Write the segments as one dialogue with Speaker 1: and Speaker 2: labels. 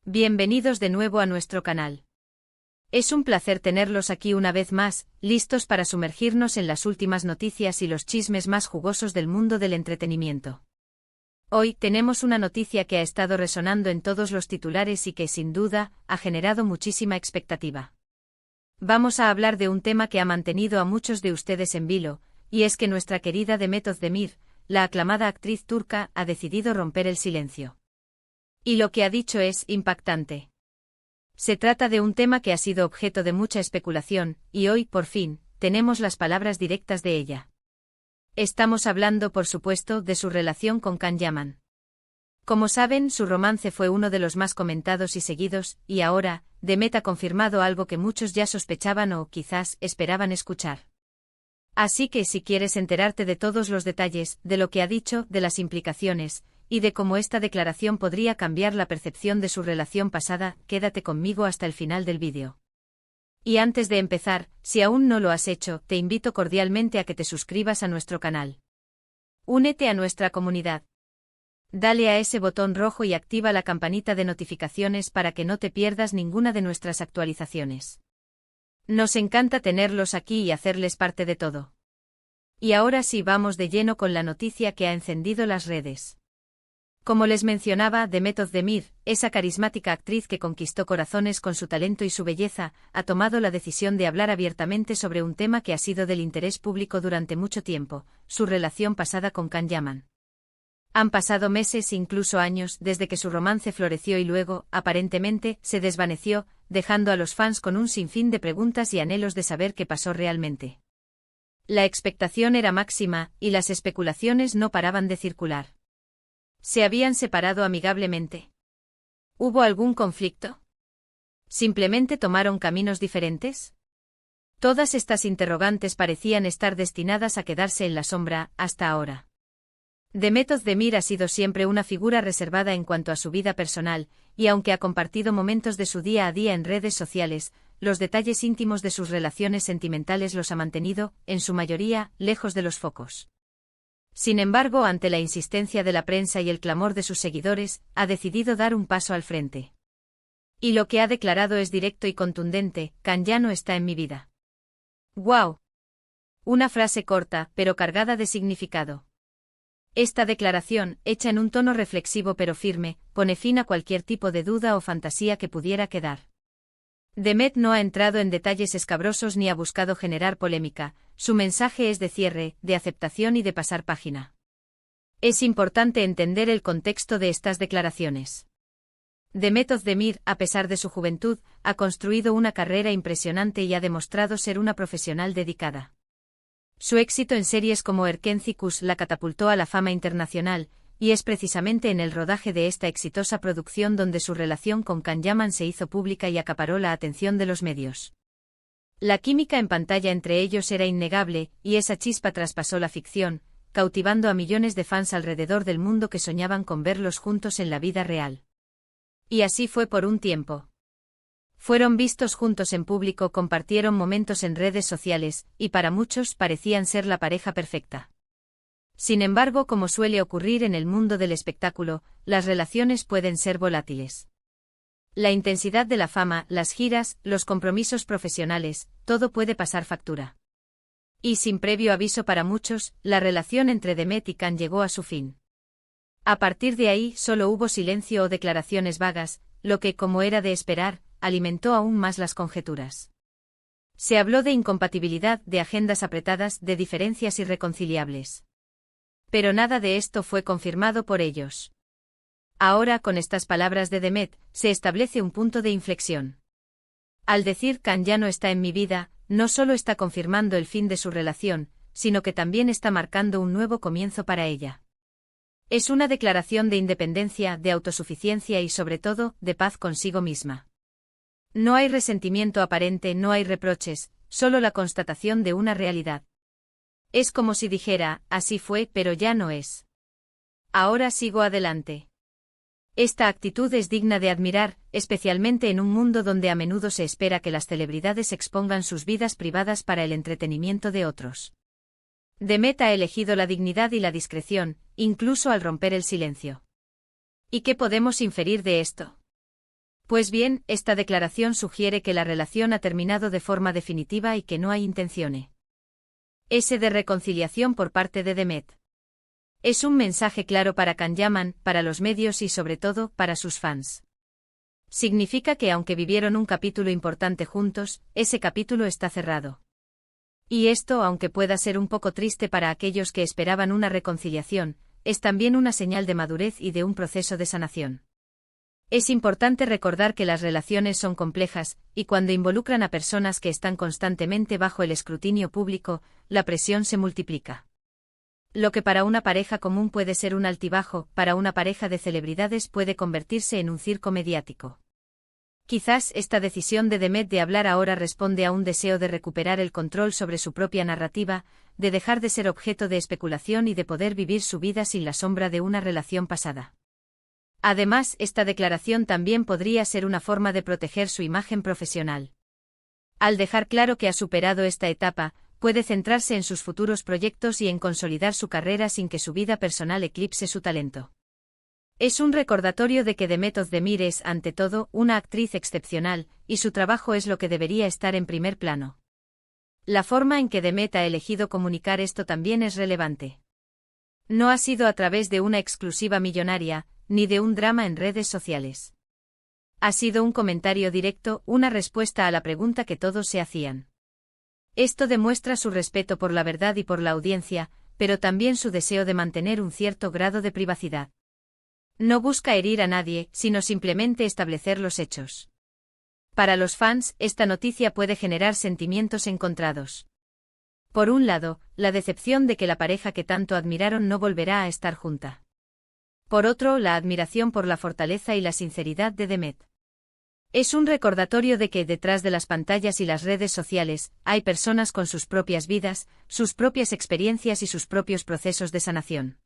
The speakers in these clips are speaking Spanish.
Speaker 1: Bienvenidos de nuevo a nuestro canal. Es un placer tenerlos aquí una vez más, listos para sumergirnos en las últimas noticias y los chismes más jugosos del mundo del entretenimiento. Hoy tenemos una noticia que ha estado resonando en todos los titulares y que, sin duda, ha generado muchísima expectativa. Vamos a hablar de un tema que ha mantenido a muchos de ustedes en vilo, y es que nuestra querida Demet Özdemir, la aclamada actriz turca, ha decidido romper el silencio. Y lo que ha dicho es impactante. Se trata de un tema que ha sido objeto de mucha especulación, y hoy, por fin, tenemos las palabras directas de ella. Estamos hablando, por supuesto, de su relación con Can Yaman. Como saben, su romance fue uno de los más comentados y seguidos, y ahora, Demet ha confirmado algo que muchos ya sospechaban o quizás esperaban escuchar. Así que si quieres enterarte de todos los detalles, de lo que ha dicho, de las implicaciones, y de cómo esta declaración podría cambiar la percepción de su relación pasada, quédate conmigo hasta el final del vídeo. Y antes de empezar, si aún no lo has hecho, te invito cordialmente a que te suscribas a nuestro canal. Únete a nuestra comunidad. Dale a ese botón rojo y activa la campanita de notificaciones para que no te pierdas ninguna de nuestras actualizaciones. Nos encanta tenerlos aquí y hacerles parte de todo. Y ahora sí, vamos de lleno con la noticia que ha encendido las redes. Como les mencionaba, Demet Özdemir, esa carismática actriz que conquistó corazones con su talento y su belleza, ha tomado la decisión de hablar abiertamente sobre un tema que ha sido del interés público durante mucho tiempo, su relación pasada con Can Yaman. Han pasado meses, incluso años, desde que su romance floreció y luego, aparentemente, se desvaneció, dejando a los fans con un sinfín de preguntas y anhelos de saber qué pasó realmente. La expectación era máxima, y las especulaciones no paraban de circular. ¿Se habían separado amigablemente? ¿Hubo algún conflicto? ¿Simplemente tomaron caminos diferentes? Todas estas interrogantes parecían estar destinadas a quedarse en la sombra, hasta ahora. Demet Özdemir ha sido siempre una figura reservada en cuanto a su vida personal, y aunque ha compartido momentos de su día a día en redes sociales, los detalles íntimos de sus relaciones sentimentales los ha mantenido, en su mayoría, lejos de los focos. Sin embargo, ante la insistencia de la prensa y el clamor de sus seguidores, ha decidido dar un paso al frente. Y lo que ha declarado es directo y contundente: Can ya no está en mi vida. ¡Guau! Una frase corta, pero cargada de significado. Esta declaración, hecha en un tono reflexivo pero firme, pone fin a cualquier tipo de duda o fantasía que pudiera quedar. Demet no ha entrado en detalles escabrosos ni ha buscado generar polémica, su mensaje es de cierre, de aceptación y de pasar página. Es importante entender el contexto de estas declaraciones. Demet Özdemir, a pesar de su juventud, ha construido una carrera impresionante y ha demostrado ser una profesional dedicada. Su éxito en series como Erkenci Kuş la catapultó a la fama internacional, y es precisamente en el rodaje de esta exitosa producción donde su relación con Can Yaman se hizo pública y acaparó la atención de los medios. La química en pantalla entre ellos era innegable, y esa chispa traspasó la ficción, cautivando a millones de fans alrededor del mundo que soñaban con verlos juntos en la vida real. Y así fue por un tiempo. Fueron vistos juntos en público, compartieron momentos en redes sociales, y para muchos parecían ser la pareja perfecta. Sin embargo, como suele ocurrir en el mundo del espectáculo, las relaciones pueden ser volátiles. La intensidad de la fama, las giras, los compromisos profesionales, todo puede pasar factura. Y sin previo aviso para muchos, la relación entre Demet y Can llegó a su fin. A partir de ahí solo hubo silencio o declaraciones vagas, lo que, como era de esperar, alimentó aún más las conjeturas. Se habló de incompatibilidad, de agendas apretadas, de diferencias irreconciliables. Pero nada de esto fue confirmado por ellos. Ahora, con estas palabras de Demet, se establece un punto de inflexión. Al decir Can ya no está en mi vida, no solo está confirmando el fin de su relación, sino que también está marcando un nuevo comienzo para ella. Es una declaración de independencia, de autosuficiencia y sobre todo, de paz consigo misma. No hay resentimiento aparente, no hay reproches, solo la constatación de una realidad. Es como si dijera, así fue, pero ya no es. Ahora sigo adelante. Esta actitud es digna de admirar, especialmente en un mundo donde a menudo se espera que las celebridades expongan sus vidas privadas para el entretenimiento de otros. Demet ha elegido la dignidad y la discreción, incluso al romper el silencio. ¿Y qué podemos inferir de esto? Pues bien, esta declaración sugiere que la relación ha terminado de forma definitiva y que no hay intención de reconciliación por parte de Demet. Es un mensaje claro para Can Yaman, para los medios y sobre todo, para sus fans. Significa que aunque vivieron un capítulo importante juntos, ese capítulo está cerrado. Y esto, aunque pueda ser un poco triste para aquellos que esperaban una reconciliación, es también una señal de madurez y de un proceso de sanación. Es importante recordar que las relaciones son complejas, y cuando involucran a personas que están constantemente bajo el escrutinio público, la presión se multiplica. Lo que para una pareja común puede ser un altibajo, para una pareja de celebridades puede convertirse en un circo mediático. Quizás esta decisión de Demet de hablar ahora responde a un deseo de recuperar el control sobre su propia narrativa, de dejar de ser objeto de especulación y de poder vivir su vida sin la sombra de una relación pasada. Además, esta declaración también podría ser una forma de proteger su imagen profesional. Al dejar claro que ha superado esta etapa, puede centrarse en sus futuros proyectos y en consolidar su carrera sin que su vida personal eclipse su talento. Es un recordatorio de que Demet Özdemir es, ante todo, una actriz excepcional, y su trabajo es lo que debería estar en primer plano. La forma en que Demet ha elegido comunicar esto también es relevante. No ha sido a través de una exclusiva millonaria, ni de un drama en redes sociales. Ha sido un comentario directo, una respuesta a la pregunta que todos se hacían. Esto demuestra su respeto por la verdad y por la audiencia, pero también su deseo de mantener un cierto grado de privacidad. No busca herir a nadie, sino simplemente establecer los hechos. Para los fans, esta noticia puede generar sentimientos encontrados. Por un lado, la decepción de que la pareja que tanto admiraron no volverá a estar junta. Por otro, la admiración por la fortaleza y la sinceridad de Demet. Es un recordatorio de que detrás de las pantallas y las redes sociales, hay personas con sus propias vidas, sus propias experiencias y sus propios procesos de sanación.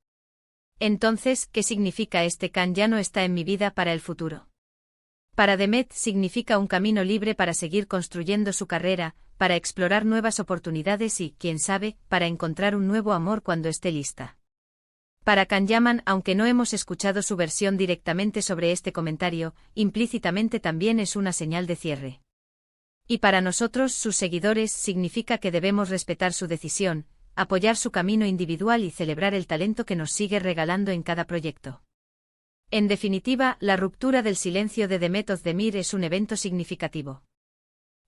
Speaker 1: Entonces, ¿qué significa este Can ya no está en mi vida para el futuro? Para Demet significa un camino libre para seguir construyendo su carrera, para explorar nuevas oportunidades y, quién sabe, para encontrar un nuevo amor cuando esté lista. Para Can Yaman, aunque no hemos escuchado su versión directamente sobre este comentario, implícitamente también es una señal de cierre. Y para nosotros, sus seguidores, significa que debemos respetar su decisión, apoyar su camino individual y celebrar el talento que nos sigue regalando en cada proyecto. En definitiva, la ruptura del silencio de Demet Özdemir es un evento significativo.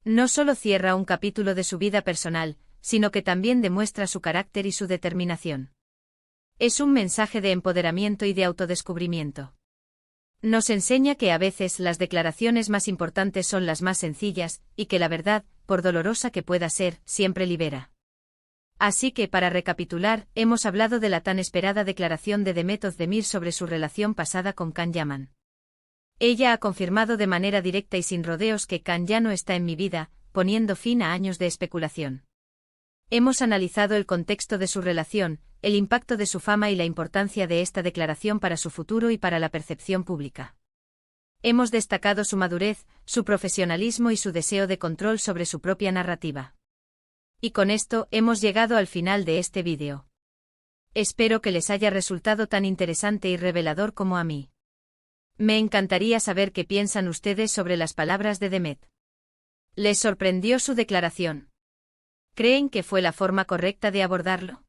Speaker 1: No solo cierra un capítulo de su vida personal, sino que también demuestra su carácter y su determinación. Es un mensaje de empoderamiento y de autodescubrimiento. Nos enseña que a veces las declaraciones más importantes son las más sencillas, y que la verdad, por dolorosa que pueda ser, siempre libera. Así que, para recapitular, hemos hablado de la tan esperada declaración de Demet Özdemir sobre su relación pasada con Can Yaman. Ella ha confirmado de manera directa y sin rodeos que Can ya no está en mi vida, poniendo fin a años de especulación. Hemos analizado el contexto de su relación, el impacto de su fama y la importancia de esta declaración para su futuro y para la percepción pública. Hemos destacado su madurez, su profesionalismo y su deseo de control sobre su propia narrativa. Y con esto hemos llegado al final de este vídeo. Espero que les haya resultado tan interesante y revelador como a mí. Me encantaría saber qué piensan ustedes sobre las palabras de Demet. ¿Les sorprendió su declaración? ¿Creen que fue la forma correcta de abordarlo?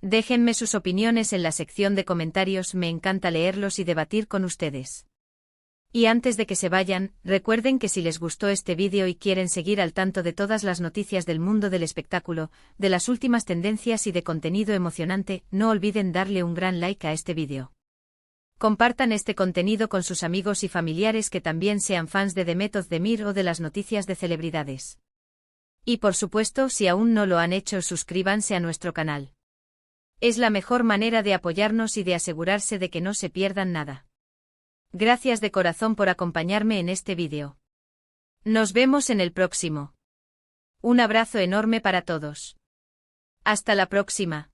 Speaker 1: Déjenme sus opiniones en la sección de comentarios, me encanta leerlos y debatir con ustedes. Y antes de que se vayan, recuerden que si les gustó este vídeo y quieren seguir al tanto de todas las noticias del mundo del espectáculo, de las últimas tendencias y de contenido emocionante, no olviden darle un gran like a este vídeo. Compartan este contenido con sus amigos y familiares que también sean fans de Demet Özdemir o de las noticias de celebridades. Y por supuesto, si aún no lo han hecho, suscríbanse a nuestro canal. Es la mejor manera de apoyarnos y de asegurarse de que no se pierdan nada. Gracias de corazón por acompañarme en este vídeo. Nos vemos en el próximo. Un abrazo enorme para todos. Hasta la próxima.